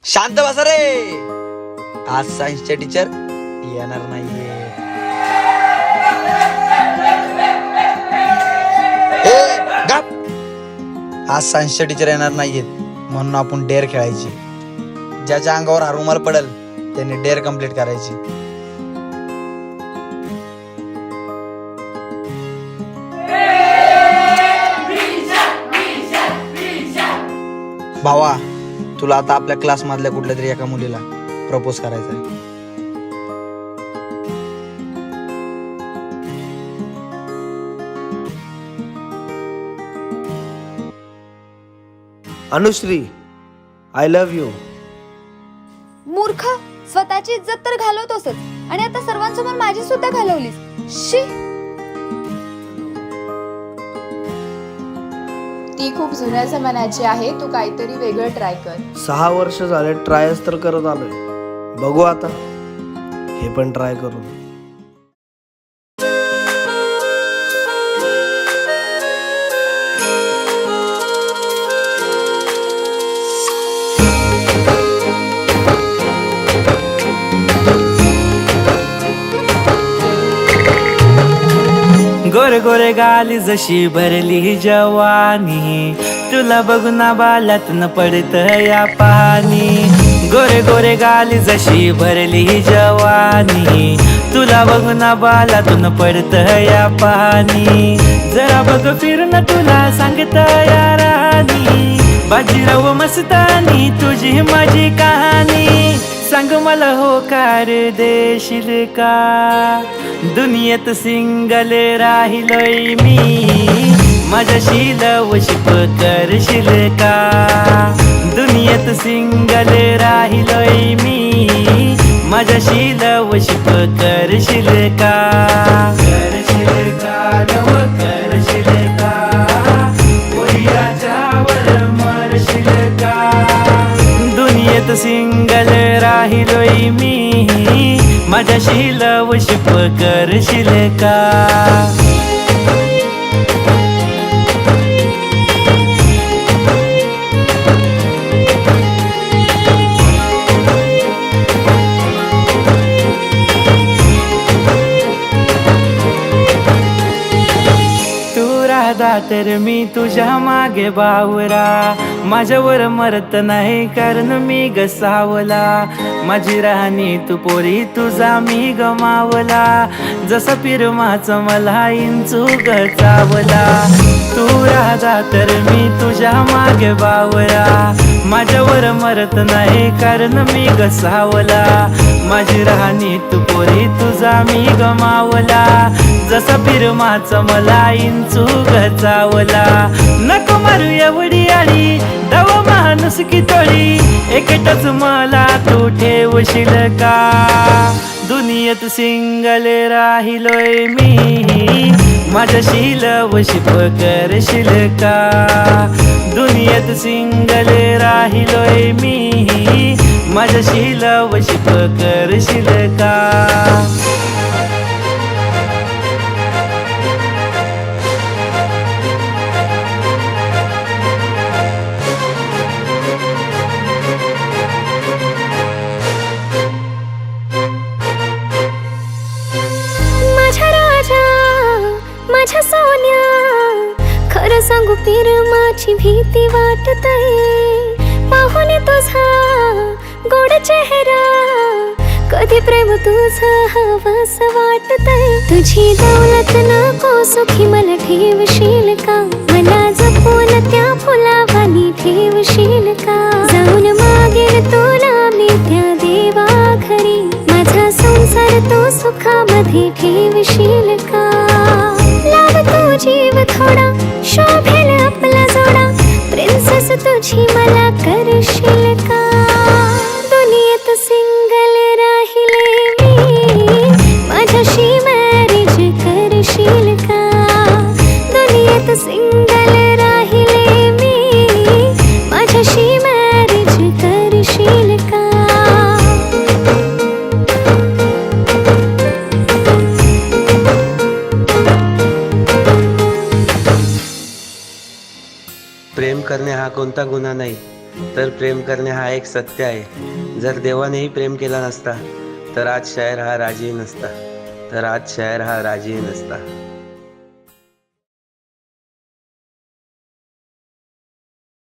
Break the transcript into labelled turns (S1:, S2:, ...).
S1: शांत बसा रे. आज सायन्सचे टीचर येणार नाहीये. आज सायन्सचे टीचर येणार नाहीयेत म्हणून आपण डेअर खेळायची. ज्याच्या अंगावर हा रुमाल पडेल त्याने डेअर कम्प्लीट करायची. भावा, तुला आता आपल्या क्लास मधल्या कुठल्या तरी एका मुलीला प्रपोज करायचं आहे.
S2: Anushree, I love you.
S3: मूर्ख, स्वतःची इज्जत तर घालवतोसच आणि आता सर्वांसमोर माझी सुद्धा घालवलीस. शी.
S4: ती खूप जुन्या जमान्याची आहे. तू काहीतरी वेगळं ट्राय कर.
S2: 6 वर्ष झाले ट्रायच तर करत आलोय. बघू आता हे पण ट्राय करून.
S5: गोरे गोरे गाली जशी भरली जवानी, तुला बघून बालातून पडत या पाणी. गोरे गोरे गाली जशी भरली जवानी, तुला बघून बालातून पडत या पाणी. जरा बघ फिरून तुला सांगत या राणी, बाजीराव मस्तानी तुझी माझी कहाणी. सांग मला होकार देशील का, दुनियेत सिंगल राहिलोय मी. माझ्याशी लवशिप करशील का, दुनियेत सिंगल राहिलोय मी. माझ्याशी लवशिप करशील का, करशील का लव करशील का, पोरीच्यावर मरशील का. दुनियेत सिंगल राहिलोय मी, माझ्याशी लवशिप करशील का. तू राधा तर मी तुझ्या मागे बावरा, माझ्यावर मरत नाही कारण मी गसावला. माझी राहणी तू पोरी तुझा मी गमावला, जसं पिरमाच मला इंचू गचावला. तू राधा तर मी तुझ्या मागे बावरा, माझ्यावर मरत नाही कारण मी गसावला. माझी राहणी तू पोरी तुझा मी गमावला, जसं पिरमाच मला इंचू गचावला. नको मारू एवढी आली दव माणूस की तोडी, एकटच मला तू ठेवशील का. दुनियेत सिंगल राहिलोय मी, माझ्याशी लवशिप करशील का. दुनियेत सिंगल राहिलोय मी, माझ्याशी लवशिप करशील का.
S6: माझ्या सोन्या, खरं सांगू पिरमाची भीती वाटतय. पाहुणे तुझा गोड चेहरा, कधी प्रेम तुझं हवस वाटतय. तुझी दौलत नको सुखी मला ठेवशील का, मला जपून त्या फुलावानी ठेवशील का. जाऊन मागेल तुला मी त्या देवा घरी, माझा संसार तो सुखामध्ये ठेवशील का. लाव तू जीव थोडा, शोभेल आपला जोडा, प्रिन्सेस तुझी मला करशील का. दुनियेत सिंगल राहिले मी, माझ्याशी मॅरेज करशील का. दुनियेत सिंगल राहिले मी, माझ्याशी मॅरेज करशील का.
S7: प्रेम करणे हा कोणता गुन्हा नाही, तर प्रेम करणे हा एक सत्य आहे. जर देवानेही प्रेम केला नसता तर आज शायर हा राजीही नसता.